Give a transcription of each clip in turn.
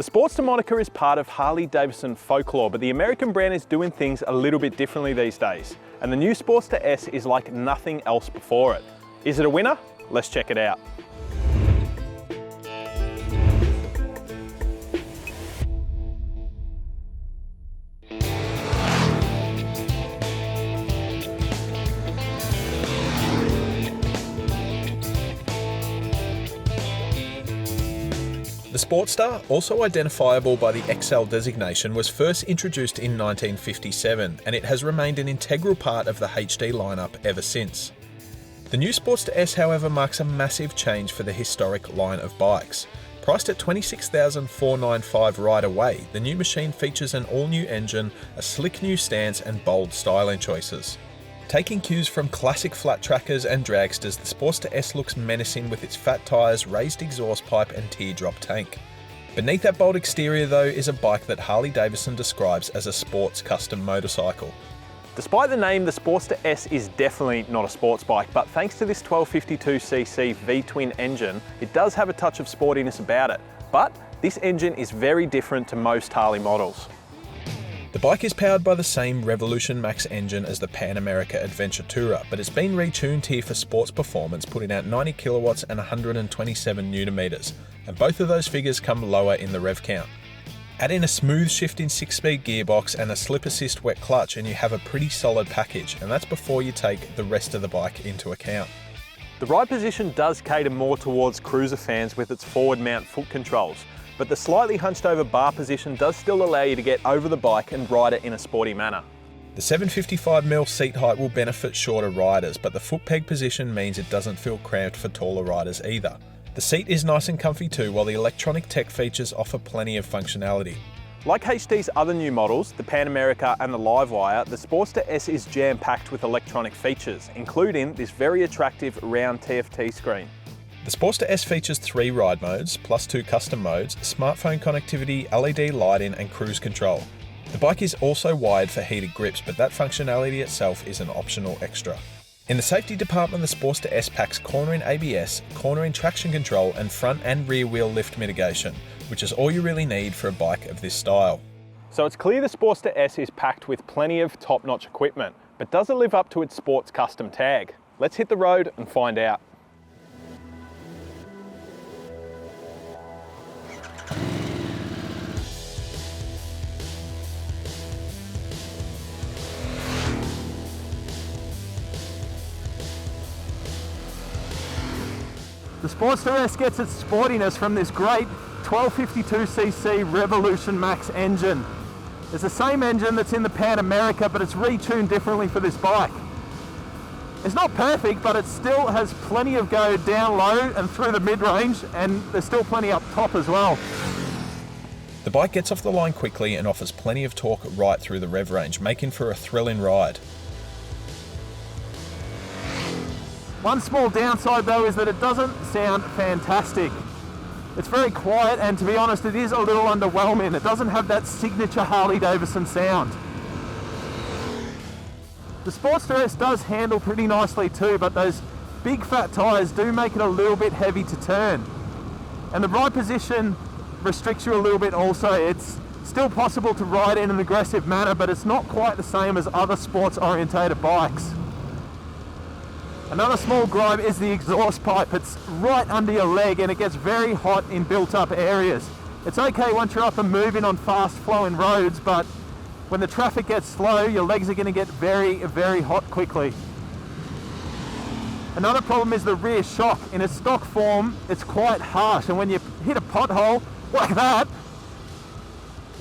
The Sportster moniker is part of Harley-Davidson folklore, but the American brand is doing things a little bit differently these days. And the new Sportster S is like nothing else before it. Is it a winner? Let's check it out. The Sportster, also identifiable by the XL designation, was first introduced in 1957, and it has remained an integral part of the HD lineup ever since. The new Sportster S, however, marks a massive change for the historic line of bikes. Priced at $26,495 right away, the new machine features an all-new engine, a slick new stance and bold styling choices. Taking cues from classic flat trackers and dragsters, the Sportster S looks menacing with its fat tyres, raised exhaust pipe and teardrop tank. Beneath that bold exterior though is a bike that Harley-Davidson describes as a sports custom motorcycle. Despite the name, the Sportster S is definitely not a sports bike, but thanks to this 1252cc V-twin engine, it does have a touch of sportiness about it. But this engine is very different to most Harley models. The bike is powered by the same Revolution Max engine as the Pan America Adventure Tourer, but it's been retuned here for sports performance, putting out 90 kilowatts and 127 newton meters, and both of those figures come lower in the rev count. Add in a smooth shifting 6-speed gearbox and a slip assist wet clutch and you have a pretty solid package, and that's before you take the rest of the bike into account. The ride position does cater more towards cruiser fans with its forward mount foot controls, but the slightly hunched over bar position does still allow you to get over the bike and ride it in a sporty manner. The 755mm seat height will benefit shorter riders, but the foot peg position means it doesn't feel cramped for taller riders either. The seat is nice and comfy too, while the electronic tech features offer plenty of functionality. Like HD's other new models, the Pan America and the LiveWire, the Sportster S is jam-packed with electronic features, including this very attractive round TFT screen. The Sportster S features 3 ride modes, plus 2 custom modes, smartphone connectivity, LED lighting and cruise control. The bike is also wired for heated grips, but that functionality itself is an optional extra. In the safety department, the Sportster S packs cornering ABS, cornering traction control and front and rear wheel lift mitigation, which is all you really need for a bike of this style. So it's clear the Sportster S is packed with plenty of top-notch equipment, but does it live up to its sports custom tag? Let's hit the road and find out. The Sportster S gets its sportiness from this great 1252cc Revolution Max engine. It's the same engine that's in the Pan America, but it's retuned differently for this bike. It's not perfect, but it still has plenty of go down low and through the mid-range, and there's still plenty up top as well. The bike gets off the line quickly and offers plenty of torque right through the rev range, making for a thrilling ride. One small downside though is that it doesn't sound fantastic. It's very quiet, and to be honest, it is a little underwhelming. It doesn't have that signature Harley-Davidson sound. The Sportster S does handle pretty nicely too, but those big fat tyres do make it a little bit heavy to turn. And the ride position restricts you a little bit also. It's still possible to ride in an aggressive manner, but it's not quite the same as other sports-orientated bikes. Another small gripe is the exhaust pipe. It's right under your leg and it gets very hot in built-up areas. It's okay once you're up and moving on fast-flowing roads, but when the traffic gets slow, your legs are going to get very, very hot quickly. Another problem is the rear shock. In its stock form, it's quite harsh, and when you hit a pothole like that,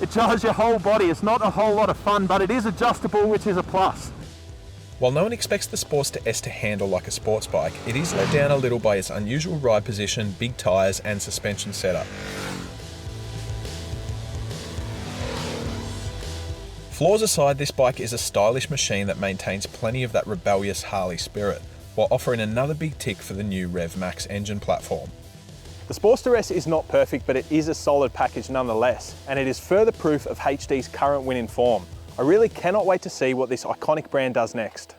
it jars your whole body. It's not a whole lot of fun, but it is adjustable, which is a plus. While no one expects the Sportster S to handle like a sports bike, it is let down a little by its unusual ride position, big tyres and suspension setup. Flaws aside, this bike is a stylish machine that maintains plenty of that rebellious Harley spirit, while offering another big tick for the new Rev Max engine platform. The Sportster S is not perfect, but it is a solid package nonetheless, and it is further proof of HD's current winning form. I really cannot wait to see what this iconic brand does next.